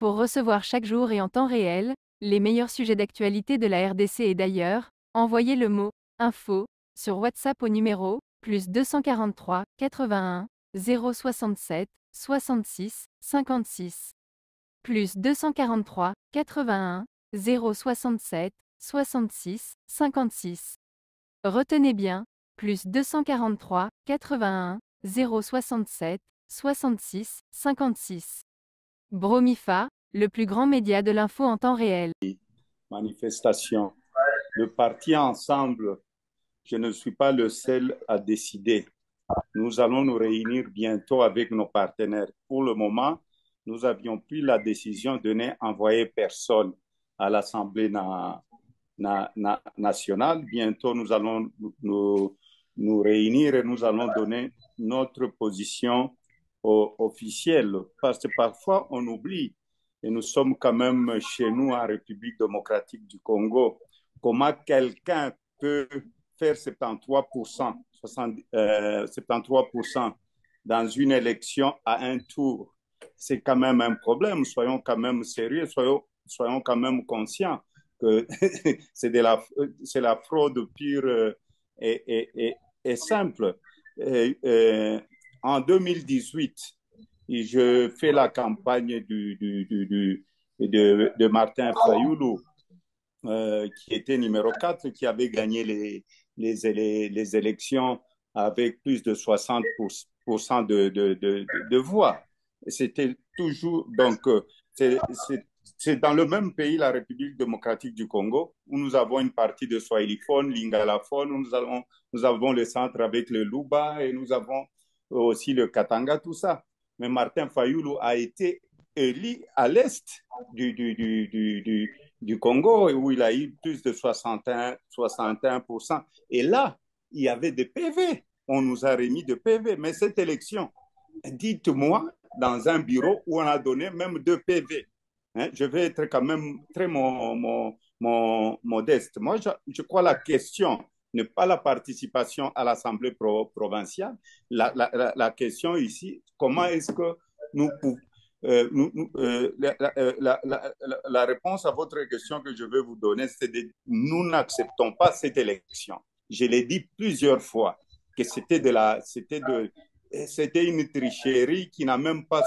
Pour recevoir chaque jour et en temps réel, les meilleurs sujets d'actualité de la RDC et d'ailleurs, envoyez le mot info sur WhatsApp au numéro +243 81 067 66 56. +243 81 067 66 56. Retenez bien, +243 81 067 66 56. Bromifa, le plus grand média de l'info en temps réel. Manifestation. Le parti ensemble, je ne suis pas le seul à décider. Nous allons nous réunir bientôt avec nos partenaires. Pour le moment, nous avions pris la décision de n'envoyer personne à l'Assemblée nationale. Bientôt, nous allons nous réunir et nous allons donner notre position officielle. Parce que parfois, on oublie, et nous sommes quand même chez nous en République démocratique du Congo, comment quelqu'un peut faire 73%, 73% dans une élection à un tour. C'est quand même un problème. Soyons quand même sérieux, soyons quand même conscients que c'est la fraude pure et simple. En 2018, je fais la campagne de Martin Fayoulou, qui était numéro 4, qui avait gagné les élections avec plus de 60% de voix. C'était toujours, donc, c'est dans le même pays, la République démocratique du Congo, où nous avons une partie de Swahiliphone, Lingalaphone, où nous avons le centre avec le Luba et nous avons aussi le Katanga, tout ça. Mais Martin Fayoulou a été élu à l'est du Congo, où il a eu plus de 61%. Et là, il y avait des PV. On nous a remis des PV. Mais cette élection, dites-moi, dans un bureau où on a donné même 2 PV. Hein, je vais être quand même très modeste. Moi, je crois que la question n'est pas la participation à l'Assemblée provinciale. La question ici, comment est-ce que nous pouvons la réponse à votre question que je vais vous donner, c'est que nous n'acceptons pas cette élection. Je l'ai dit plusieurs fois que c'était une tricherie qui n'a même pas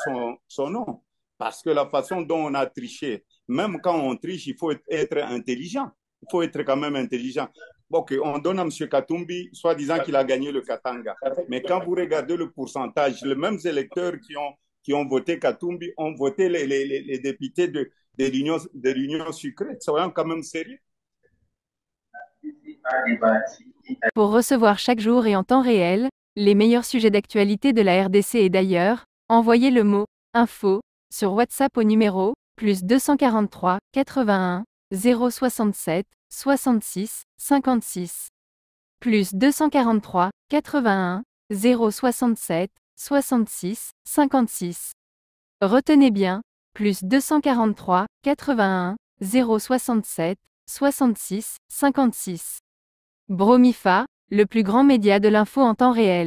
son nom. Parce que la façon dont on a triché, même quand on triche, il faut être intelligent. Il faut être quand même intelligent. Ok, on donne à M. Katumbi, soi-disant qu'il a gagné le Katanga. Mais quand vous regardez le pourcentage, les mêmes électeurs qui ont voté Katumbi ont voté les députés de l'Union sucrée. Soyons quand même sérieux. Pour recevoir chaque jour et en temps réel, les meilleurs sujets d'actualité de la RDC et d'ailleurs, envoyez le mot info sur WhatsApp au numéro +243 81 067 66 56. +243 81 067 66 56. Retenez bien, +243 81 067 66 56. Bromifa, le plus grand média de l'info en temps réel.